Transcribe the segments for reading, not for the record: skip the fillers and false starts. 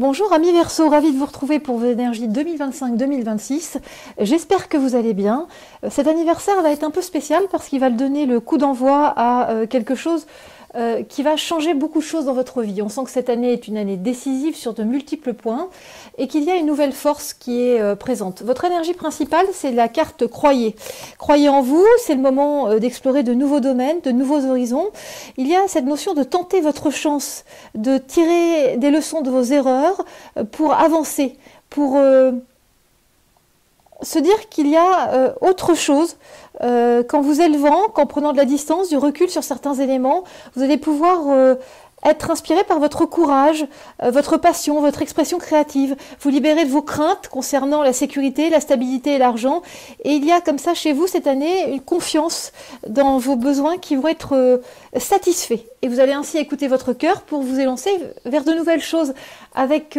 Bonjour amis Verseau, ravi de vous retrouver pour vos énergies 2025-2026. J'espère que vous allez bien. Cet anniversaire va être un peu spécial parce qu'il va donner le coup d'envoi à quelque chose qui va changer beaucoup de choses dans votre vie. On sent que cette année est une année décisive sur de multiples points et qu'il y a une nouvelle force qui est présente. Votre énergie principale, c'est la carte Croyez. Croyez en vous, c'est le moment d'explorer de nouveaux domaines, de nouveaux horizons. Il y a cette notion de tenter votre chance, de tirer des leçons de vos erreurs pour avancer, pour se dire qu'il y a autre chose qu'en vous élevant, qu'en prenant de la distance, du recul sur certains éléments, vous allez pouvoir être inspiré par votre courage, votre passion, votre expression créative, vous libérer de vos craintes concernant la sécurité, la stabilité et l'argent. Et il y a comme ça chez vous cette année une confiance dans vos besoins qui vont être satisfaits. Et vous allez ainsi écouter votre cœur pour vous élancer vers de nouvelles choses avec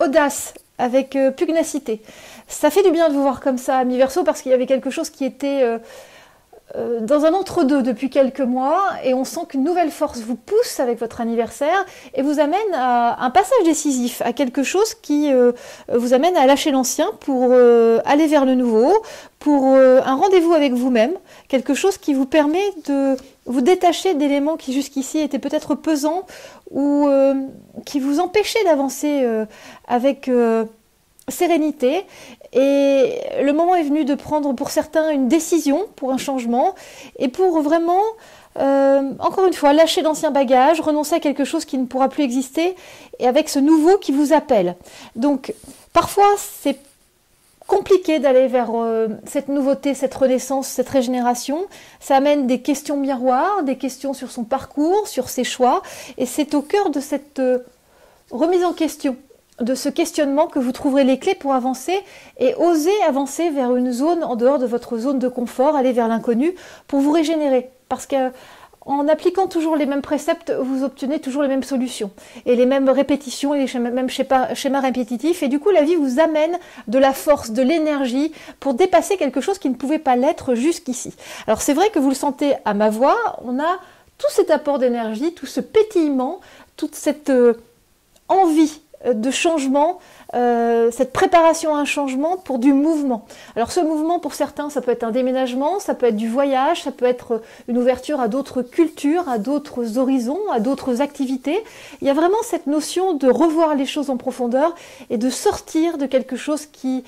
audace, avec pugnacité. Ça fait du bien de vous voir comme ça, amis Verseau, parce qu'il y avait quelque chose qui était dans un entre-deux depuis quelques mois, et on sent qu'une nouvelle force vous pousse avec votre anniversaire et vous amène à un passage décisif, à quelque chose qui vous amène à lâcher l'ancien pour aller vers le nouveau, pour un rendez-vous avec vous-même, quelque chose qui vous permet de vous détacher d'éléments qui jusqu'ici étaient peut-être pesants ou qui vous empêchaient d'avancer avec sérénité. Et le moment est venu de prendre pour certains une décision pour un changement et pour vraiment, encore une fois, lâcher d'anciens bagages, renoncer à quelque chose qui ne pourra plus exister et avec ce nouveau qui vous appelle. Donc parfois c'est compliqué d'aller vers cette nouveauté, cette renaissance, cette régénération. Ça amène des questions miroirs, des questions sur son parcours, sur ses choix, et c'est au cœur de cette remise en question, de ce questionnement que vous trouverez les clés pour avancer et oser avancer vers une zone en dehors de votre zone de confort, aller vers l'inconnu pour vous régénérer. Parce qu'en appliquant toujours les mêmes préceptes, vous obtenez toujours les mêmes solutions et les mêmes répétitions et les mêmes schémas répétitifs. Et du coup, la vie vous amène de la force, de l'énergie pour dépasser quelque chose qui ne pouvait pas l'être jusqu'ici. Alors c'est vrai que vous le sentez à ma voix, on a tout cet apport d'énergie, tout ce pétillement, toute cette envie de changement, cette préparation à un changement pour du mouvement. Alors ce mouvement pour certains ça peut être un déménagement, ça peut être du voyage, ça peut être une ouverture à d'autres cultures, à d'autres horizons, à d'autres activités. Il y a vraiment cette notion de revoir les choses en profondeur et de sortir de quelque chose qui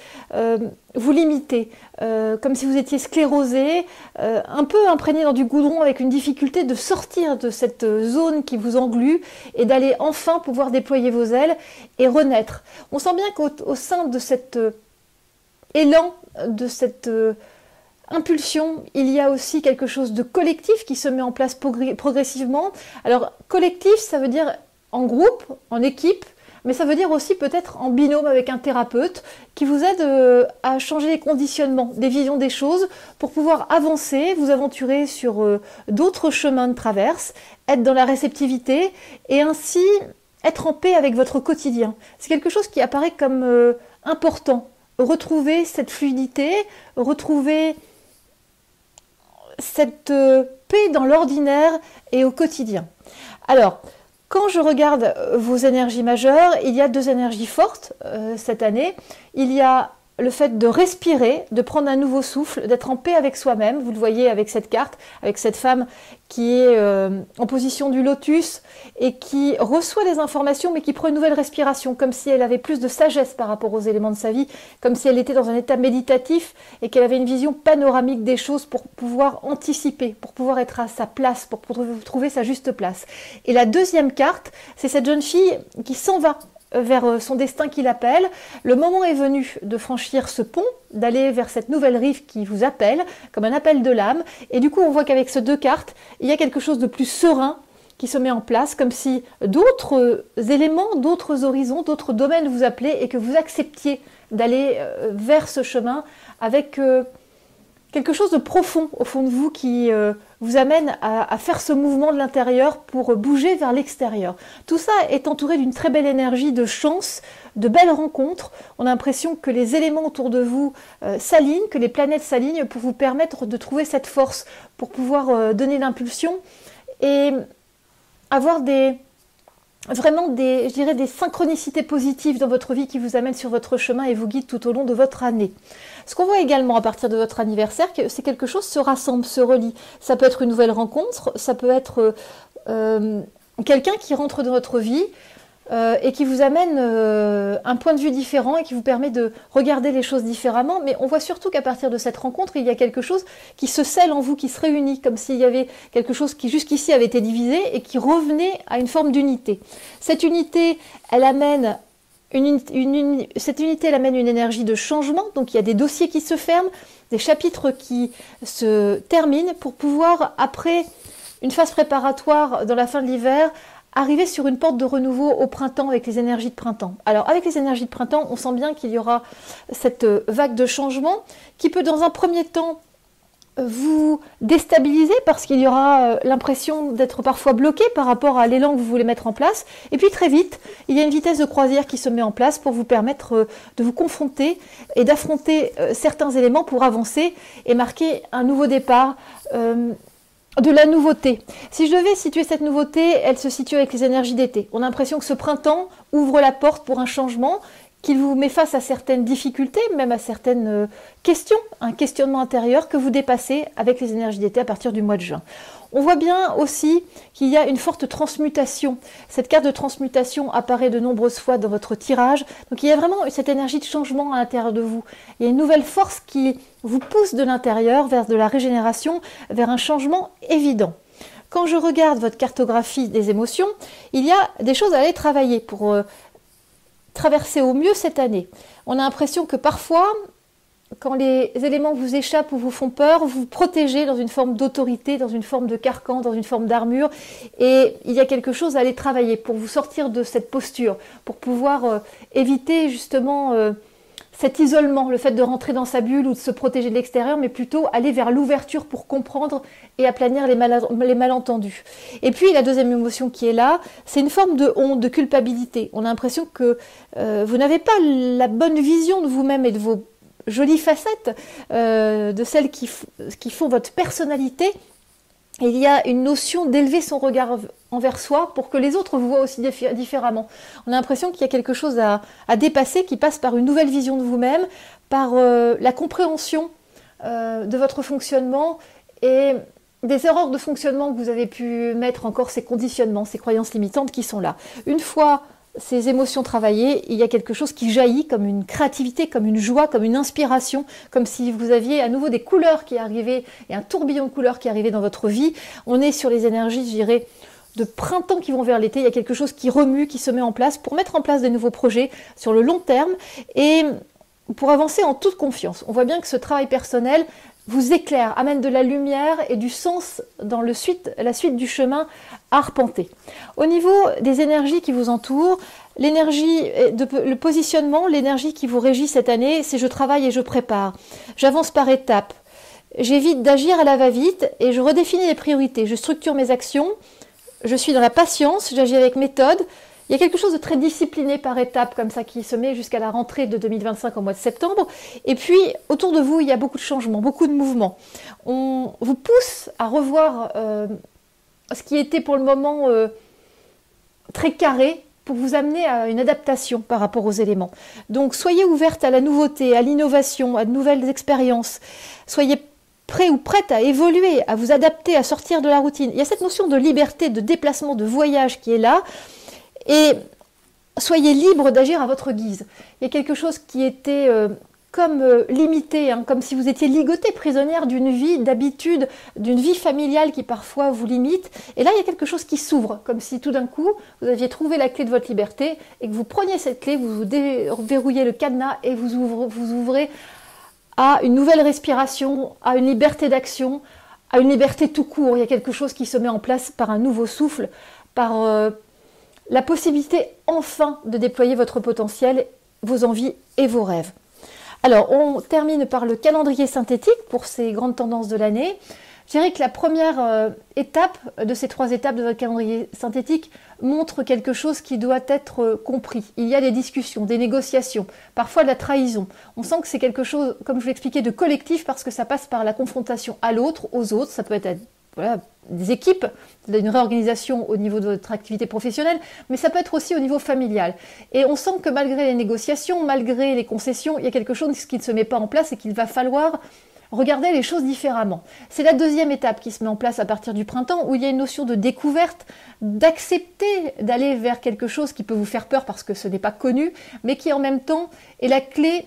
vous limitait, comme si vous étiez sclérosé, un peu imprégné dans du goudron avec une difficulté de sortir de cette zone qui vous englue et d'aller enfin pouvoir déployer vos ailes et renaître. On sent bien qu'au sein de cet élan, de cette impulsion, il y a aussi quelque chose de collectif qui se met en place progressivement. Alors collectif, ça veut dire en groupe, en équipe, mais ça veut dire aussi peut-être en binôme avec un thérapeute qui vous aide à changer les conditionnements, des visions des choses pour pouvoir avancer, vous aventurer sur d'autres chemins de traverse, être dans la réceptivité et ainsi être en paix avec votre quotidien. C'est quelque chose qui apparaît comme important. Retrouver cette fluidité, retrouver cette paix dans l'ordinaire et au quotidien. Alors, quand je regarde vos énergies majeures, il y a deux énergies fortes cette année. Il y a le fait de respirer, de prendre un nouveau souffle, d'être en paix avec soi-même. Vous le voyez avec cette carte, avec cette femme qui est en position du lotus et qui reçoit des informations mais qui prend une nouvelle respiration, comme si elle avait plus de sagesse par rapport aux éléments de sa vie, comme si elle était dans un état méditatif et qu'elle avait une vision panoramique des choses pour pouvoir anticiper, pour pouvoir être à sa place, pour trouver sa juste place. Et la deuxième carte, c'est cette jeune fille qui s'en va vers son destin qui l'appelle. Le moment est venu de franchir ce pont, d'aller vers cette nouvelle rive qui vous appelle, comme un appel de l'âme. Et du coup, on voit qu'avec ces deux cartes, il y a quelque chose de plus serein qui se met en place, comme si d'autres éléments, d'autres horizons, d'autres domaines vous appelaient et que vous acceptiez d'aller vers ce chemin avec quelque chose de profond au fond de vous qui vous amène à faire ce mouvement de l'intérieur pour bouger vers l'extérieur. Tout ça est entouré d'une très belle énergie de chance, de belles rencontres. On a l'impression que les éléments autour de vous s'alignent, que les planètes s'alignent pour vous permettre de trouver cette force, pour pouvoir donner l'impulsion et avoir des vraiment je dirais des synchronicités positives dans votre vie qui vous amènent sur votre chemin et vous guident tout au long de votre année. Ce qu'on voit également à partir de votre anniversaire, c'est quelque chose se rassemble, se relie. Ça peut être une nouvelle rencontre, ça peut être quelqu'un qui rentre dans votre vie et qui vous amène un point de vue différent et qui vous permet de regarder les choses différemment. Mais on voit surtout qu'à partir de cette rencontre, il y a quelque chose qui se scelle en vous, qui se réunit, comme s'il y avait quelque chose qui jusqu'ici avait été divisé et qui revenait à une forme d'unité. Cette unité, elle amène cette unité, elle amène une énergie de changement. Donc il y a des dossiers qui se ferment, des chapitres qui se terminent pour pouvoir, après une phase préparatoire dans la fin de l'hiver, arriver sur une porte de renouveau au printemps avec les énergies de printemps. Alors avec les énergies de printemps, on sent bien qu'il y aura cette vague de changement qui peut dans un premier temps vous déstabiliser parce qu'il y aura l'impression d'être parfois bloqué par rapport à l'élan que vous voulez mettre en place. Et puis très vite, il y a une vitesse de croisière qui se met en place pour vous permettre de vous confronter et d'affronter certains éléments pour avancer et marquer un nouveau départ, de la nouveauté. Si je devais situer cette nouveauté, elle se situe avec les énergies d'été. On a l'impression que ce printemps ouvre la porte pour un changement, qu'il vous met face à certaines difficultés, même à certaines questions, un questionnement intérieur que vous dépassez avec les énergies d'été à partir du mois de juin. On voit bien aussi qu'il y a une forte transmutation. Cette carte de transmutation apparaît de nombreuses fois dans votre tirage. Donc il y a vraiment cette énergie de changement à l'intérieur de vous. Il y a une nouvelle force qui vous pousse de l'intérieur vers de la régénération, vers un changement évident. Quand je regarde votre cartographie des émotions, il y a des choses à aller travailler pour traverser au mieux cette année. On a l'impression que parfois, quand les éléments vous échappent ou vous font peur, vous vous protégez dans une forme d'autorité, dans une forme de carcan, dans une forme d'armure. Et il y a quelque chose à aller travailler pour vous sortir de cette posture, pour pouvoir éviter justement cet isolement, le fait de rentrer dans sa bulle ou de se protéger de l'extérieur, mais plutôt aller vers l'ouverture pour comprendre et aplanir les malentendus. Et puis la deuxième émotion qui est là, c'est une forme de honte, de culpabilité. On a l'impression que vous n'avez pas la bonne vision de vous-même et de vos jolies facettes, de celles qui font votre personnalité. Et il y a une notion d'élever son regard envers soi pour que les autres vous voient aussi différemment. On a l'impression qu'il y a quelque chose à dépasser qui passe par une nouvelle vision de vous-même, par la compréhension de votre fonctionnement et des erreurs de fonctionnement que vous avez pu mettre encore, ces conditionnements, ces croyances limitantes qui sont là. Une fois ces émotions travaillées, il y a quelque chose qui jaillit comme une créativité, comme une joie, comme une inspiration, comme si vous aviez à nouveau des couleurs qui arrivaient et un tourbillon de couleurs qui arrivait dans votre vie. On est sur les énergies, je dirais, de printemps qui vont vers l'été. Il y a quelque chose qui remue, qui se met en place pour mettre en place de nouveaux projets sur le long terme et pour avancer en toute confiance. On voit bien que ce travail personnel vous éclaire, amène de la lumière et du sens dans la suite du chemin à arpenter. Au niveau des énergies qui vous entourent, le positionnement, l'énergie qui vous régit cette année, c'est je travaille et je prépare. J'avance par étapes. J'évite d'agir à la va-vite et je redéfinis les priorités. Je structure mes actions. Je suis dans la patience, j'agis avec méthode. Il y a quelque chose de très discipliné par étapes comme ça qui se met jusqu'à la rentrée de 2025 au mois de septembre. Et puis, autour de vous, il y a beaucoup de changements, beaucoup de mouvements. On vous pousse à revoir ce qui était pour le moment très carré pour vous amener à une adaptation par rapport aux éléments. Donc, soyez ouverte à la nouveauté, à l'innovation, à de nouvelles expériences. Soyez prêt ou prête à évoluer, à vous adapter, à sortir de la routine. Il y a cette notion de liberté, de déplacement, de voyage qui est là. Et soyez libre d'agir à votre guise. Il y a quelque chose qui était comme limité, comme si vous étiez ligoté, prisonnière d'une vie d'habitude, d'une vie familiale qui parfois vous limite. Et là, il y a quelque chose qui s'ouvre, comme si tout d'un coup, vous aviez trouvé la clé de votre liberté et que vous preniez cette clé, vous déverrouillez le cadenas et vous ouvrez à une nouvelle respiration, à une liberté d'action, à une liberté tout court. Il y a quelque chose qui se met en place par un nouveau souffle, par la possibilité enfin de déployer votre potentiel, vos envies et vos rêves. Alors, on termine par le calendrier synthétique pour ces grandes tendances de l'année. Je dirais que la première étape de ces 3 étapes de votre calendrier synthétique montre quelque chose qui doit être compris. Il y a des discussions, des négociations, parfois de la trahison. On sent que c'est quelque chose, comme je vous l'expliquais, de collectif parce que ça passe par la confrontation à l'autre, aux autres. Ça peut être voilà, des équipes, d'une réorganisation au niveau de votre activité professionnelle, mais ça peut être aussi au niveau familial. Et on sent que malgré les négociations, malgré les concessions, il y a quelque chose qui ne se met pas en place et qu'il va falloir regarder les choses différemment. C'est la deuxième étape qui se met en place à partir du printemps, où il y a une notion de découverte, d'accepter d'aller vers quelque chose qui peut vous faire peur parce que ce n'est pas connu, mais qui en même temps est la clé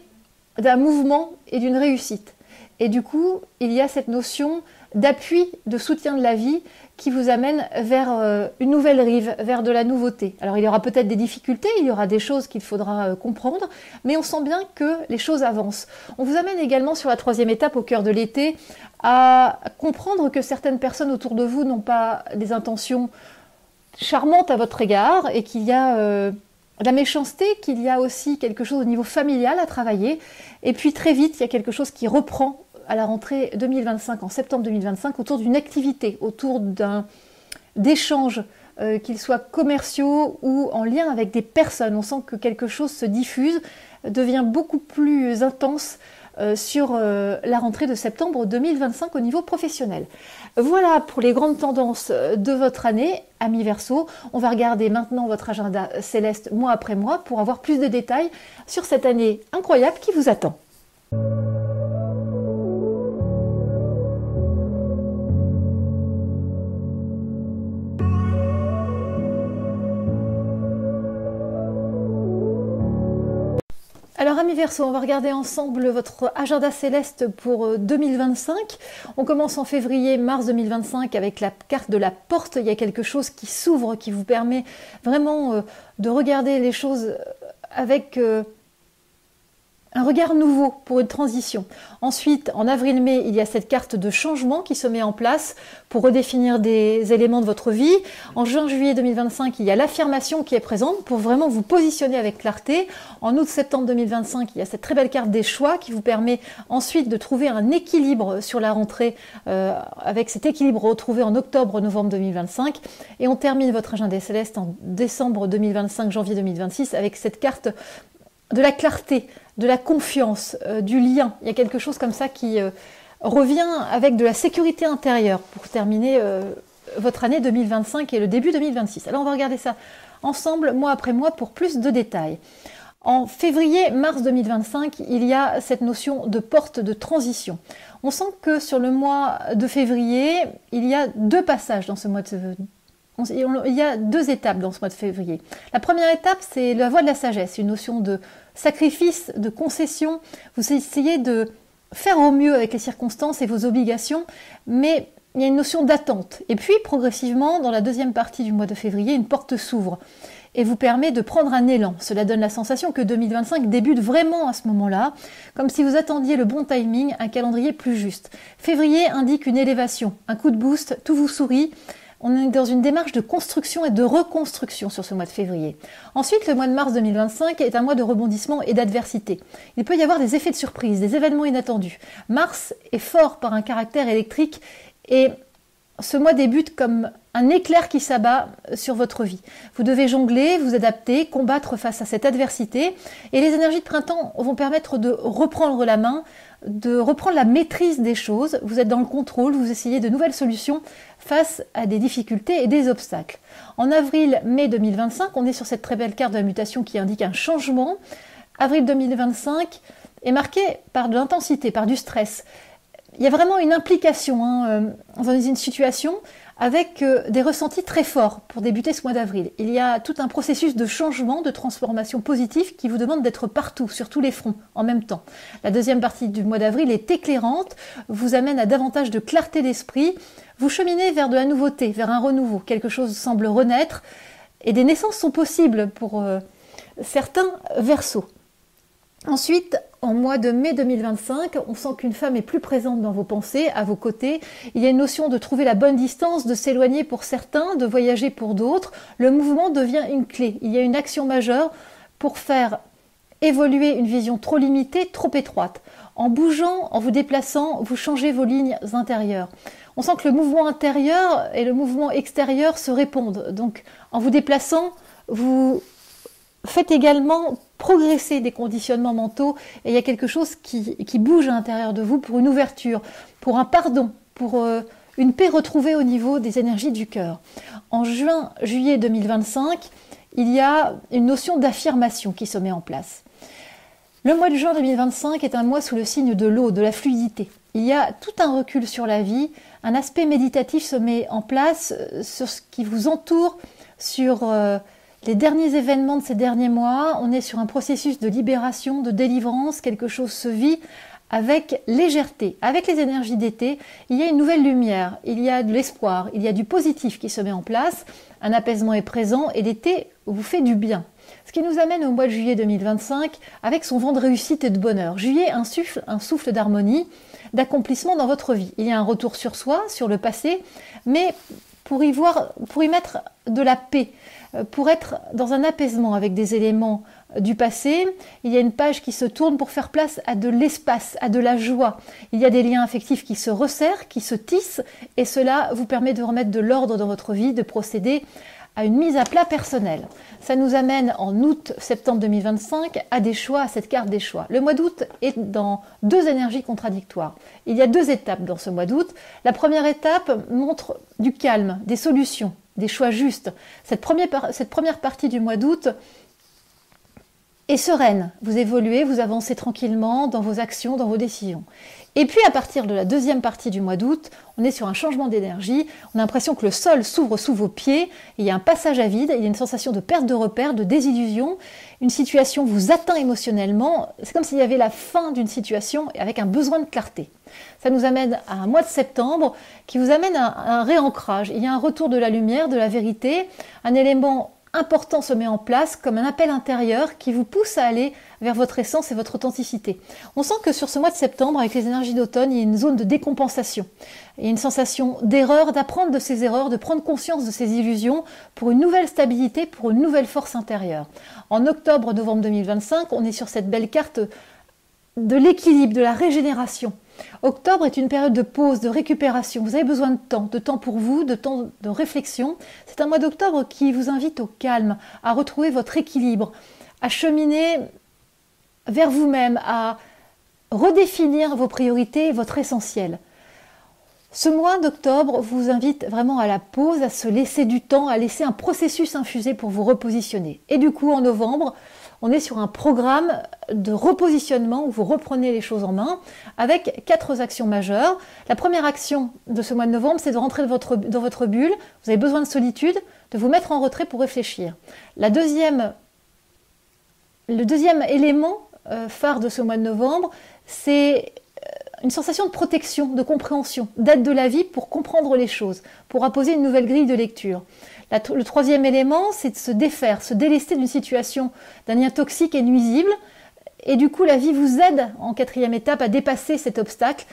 d'un mouvement et d'une réussite. Et du coup, il y a cette notion d'appui, de soutien de la vie qui vous amène vers une nouvelle rive, vers de la nouveauté. Alors il y aura peut-être des difficultés, il y aura des choses qu'il faudra comprendre, mais on sent bien que les choses avancent. On vous amène également sur la troisième étape au cœur de l'été à comprendre que certaines personnes autour de vous n'ont pas des intentions charmantes à votre égard et qu'il y a de la méchanceté, qu'il y a aussi quelque chose au niveau familial à travailler. Et puis très vite, il y a quelque chose qui reprend à la rentrée 2025, en septembre 2025, autour d'une activité, autour d'échanges, qu'ils soient commerciaux ou en lien avec des personnes. On sent que quelque chose se diffuse, devient beaucoup plus intense sur la rentrée de septembre 2025 au niveau professionnel. Voilà pour les grandes tendances de votre année, amis Verseau. On va regarder maintenant votre agenda céleste mois après mois pour avoir plus de détails sur cette année incroyable qui vous attend. Alors amis Verseau, on va regarder ensemble votre agenda céleste pour 2025. On commence en février-mars 2025 avec la carte de la porte. Il y a quelque chose qui s'ouvre, qui vous permet vraiment de regarder les choses avec un regard nouveau pour une transition. Ensuite, en avril-mai, il y a cette carte de changement qui se met en place pour redéfinir des éléments de votre vie. En juin-juillet 2025, il y a l'affirmation qui est présente pour vraiment vous positionner avec clarté. En août-septembre 2025, il y a cette très belle carte des choix qui vous permet ensuite de trouver un équilibre sur la rentrée avec cet équilibre retrouvé en octobre-novembre 2025. Et on termine votre agenda céleste en décembre 2025, janvier 2026 avec cette carte de la clarté, de la confiance, du lien. Il y a quelque chose comme ça qui revient avec de la sécurité intérieure pour terminer votre année 2025 et le début 2026. Alors on va regarder ça ensemble mois après mois pour plus de détails. En février-mars 2025, il y a cette notion de porte de transition. On sent que sur le mois de février, il y a deux passages dans ce mois de février. Il y a deux étapes dans ce mois de février. La première étape, c'est la voie de la sagesse, une notion de sacrifice, de concession. Vous essayez de faire au mieux avec les circonstances et vos obligations, mais il y a une notion d'attente. Et puis, progressivement, dans la deuxième partie du mois de février, une porte s'ouvre et vous permet de prendre un élan. Cela donne la sensation que 2025 débute vraiment à ce moment-là, comme si vous attendiez le bon timing, un calendrier plus juste. Février indique une élévation, un coup de boost, tout vous sourit. On est dans une démarche de construction et de reconstruction sur ce mois de février. Ensuite, le mois de mars 2025 est un mois de rebondissement et d'adversité. Il peut y avoir des effets de surprise, des événements inattendus. Mars est fort par un caractère électrique et ce mois débute comme un éclair qui s'abat sur votre vie. Vous devez jongler, vous adapter, combattre face à cette adversité et les énergies de printemps vont permettre de reprendre la main, de reprendre la maîtrise des choses. Vous êtes dans le contrôle, vous essayez de nouvelles solutions face à des difficultés et des obstacles. En avril-mai 2025, on est sur cette très belle carte de la mutation qui indique un changement. Avril 2025 est marqué par de l'intensité, par du stress. Il y a vraiment une implication dans une situation avec des ressentis très forts pour débuter ce mois d'avril. Il y a tout un processus de changement, de transformation positive qui vous demande d'être partout, sur tous les fronts, en même temps. La deuxième partie du mois d'avril est éclairante, vous amène à davantage de clarté d'esprit, vous cheminez vers de la nouveauté, vers un renouveau. Quelque chose semble renaître et des naissances sont possibles pour certains Verseaux. Ensuite, en mois de mai 2025, on sent qu'une femme est plus présente dans vos pensées, à vos côtés. Il y a une notion de trouver la bonne distance, de s'éloigner pour certains, de voyager pour d'autres. Le mouvement devient une clé. Il y a une action majeure pour faire évoluer une vision trop limitée, trop étroite. En bougeant, en vous déplaçant, vous changez vos lignes intérieures. On sent que le mouvement intérieur et le mouvement extérieur se répondent. Donc, en vous déplaçant, vous faites également progresser des conditionnements mentaux et il y a quelque chose qui bouge à l'intérieur de vous pour une ouverture, pour un pardon, pour une paix retrouvée au niveau des énergies du cœur. En juillet 2025, il y a une notion d'affirmation qui se met en place. Le mois de juin 2025 est un mois sous le signe de l'eau, de la fluidité. Il y a tout un recul sur la vie, un aspect méditatif se met en place sur ce qui vous entoure, sur les derniers événements de ces derniers mois. On est sur un processus de libération, de délivrance, quelque chose se vit avec légèreté, avec les énergies d'été. Il y a une nouvelle lumière, il y a de l'espoir, il y a du positif qui se met en place, un apaisement est présent et l'été vous fait du bien. Ce qui nous amène au mois de juillet 2025 avec son vent de réussite et de bonheur. Juillet insuffle un souffle d'harmonie, d'accomplissement dans votre vie. Il y a un retour sur soi, sur le passé, mais pour y mettre de la paix, pour être dans un apaisement avec des éléments du passé, il y a une page qui se tourne pour faire place à de l'espace, à de la joie. Il y a des liens affectifs qui se resserrent, qui se tissent, et cela vous permet de remettre de l'ordre dans votre vie, de procéder à une mise à plat personnelle. Ça nous amène en août-septembre 2025 à des choix, à cette carte des choix. Le mois d'août est dans deux énergies contradictoires. Il y a deux étapes dans ce mois d'août. La première étape montre du calme, des solutions, des choix justes. Cette première partie du mois d'août est sereine. Vous évoluez, vous avancez tranquillement dans vos actions, dans vos décisions. Et puis à partir de la deuxième partie du mois d'août, on est sur un changement d'énergie, on a l'impression que le sol s'ouvre sous vos pieds, il y a un passage à vide, il y a une sensation de perte de repères, de désillusion, une situation vous atteint émotionnellement, c'est comme s'il y avait la fin d'une situation avec un besoin de clarté. Ça nous amène à un mois de septembre qui vous amène à un réancrage, il y a un retour de la lumière, de la vérité, un élément important se met en place comme un appel intérieur qui vous pousse à aller vers votre essence et votre authenticité. On sent que sur ce mois de septembre, avec les énergies d'automne, il y a une zone de décompensation. Il y a une sensation d'erreur, d'apprendre de ses erreurs, de prendre conscience de ses illusions pour une nouvelle stabilité, pour une nouvelle force intérieure. En octobre-novembre 2025, on est sur cette belle carte de l'équilibre, de la régénération. Octobre est une période de pause, de récupération. Vous avez besoin de temps pour vous, de temps de réflexion. C'est un mois d'octobre qui vous invite au calme, à retrouver votre équilibre, à cheminer vers vous-même, à redéfinir vos priorités et votre essentiel. Ce mois d'octobre vous invite vraiment à la pause, à se laisser du temps, à laisser un processus infuser pour vous repositionner. Et du coup, en novembre, on est sur un programme de repositionnement où vous reprenez les choses en main avec 4 actions majeures. La première action de ce mois de novembre, c'est de rentrer dans votre bulle. Vous avez besoin de solitude, de vous mettre en retrait pour réfléchir. Le deuxième élément phare de ce mois de novembre, c'est une sensation de protection, de compréhension, d'aide de la vie pour comprendre les choses, pour apposer une nouvelle grille de lecture. Le troisième élément, c'est de se défaire, se délester d'une situation, d'un lien toxique et nuisible. Et du coup, la vie vous aide en 4e étape à dépasser cet obstacle,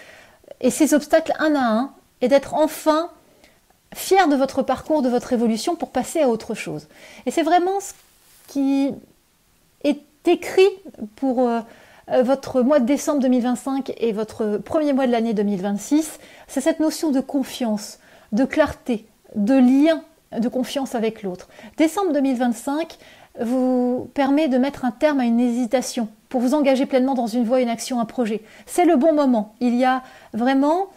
et ces obstacles un à un, et d'être enfin fier de votre parcours, de votre évolution pour passer à autre chose. Et c'est vraiment ce qui est écrit pour votre mois de décembre 2025 et votre premier mois de l'année 2026, c'est cette notion de confiance, de clarté, de lien, de confiance avec l'autre. Décembre 2025 vous permet de mettre un terme à une hésitation pour vous engager pleinement dans une voie, une action, un projet. C'est le bon moment. Il y a vraiment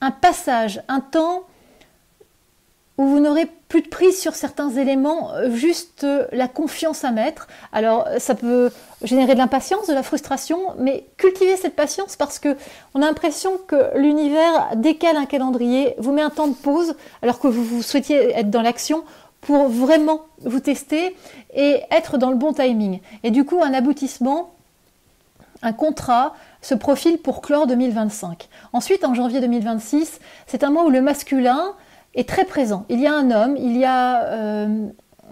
un passage, un temps où vous n'aurez plus de prise sur certains éléments, juste la confiance à mettre. Alors, ça peut générer de l'impatience, de la frustration, mais cultivez cette patience parce qu'on a l'impression que l'univers décale un calendrier, vous met un temps de pause, alors que vous souhaitiez être dans l'action pour vraiment vous tester et être dans le bon timing. Et du coup, un aboutissement, un contrat se profile pour clore 2025. Ensuite, en janvier 2026, c'est un mois où le masculin est très présent. Il y a un homme, il y a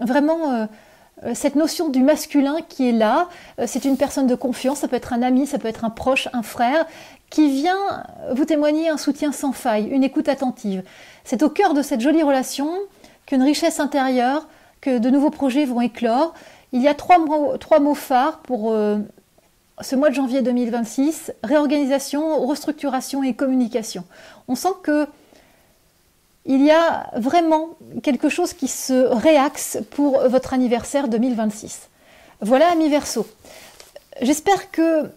vraiment cette notion du masculin qui est là. C'est une personne de confiance, ça peut être un ami, ça peut être un proche, un frère, qui vient vous témoigner un soutien sans faille, une écoute attentive. C'est au cœur de cette jolie relation qu'une richesse intérieure, que de nouveaux projets vont éclore. Il y a trois mots phares pour ce mois de janvier 2026, réorganisation, restructuration et communication. On sent que il y a vraiment quelque chose qui se réaxe pour votre anniversaire 2026. Voilà, amis Verseau. J'espère que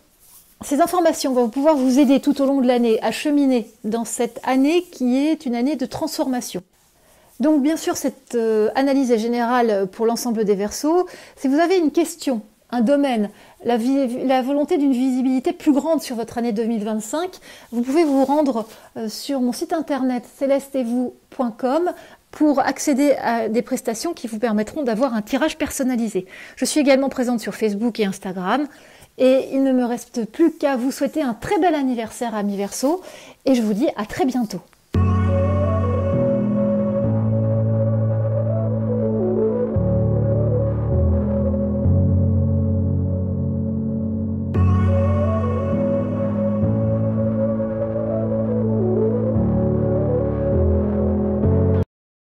Ces informations vont pouvoir vous aider tout au long de l'année à cheminer dans cette année qui est une année de transformation. Donc bien sûr, cette analyse est générale pour l'ensemble des Verseaux. Si vous avez une question, un domaine, la volonté d'une visibilité plus grande sur votre année 2025, vous pouvez vous rendre sur mon site internet célestetvous.com pour accéder à des prestations qui vous permettront d'avoir un tirage personnalisé. Je suis également présente sur Facebook et Instagram. Et il ne me reste plus qu'à vous souhaiter un très bel anniversaire, amis Verseaux, et je vous dis à très bientôt.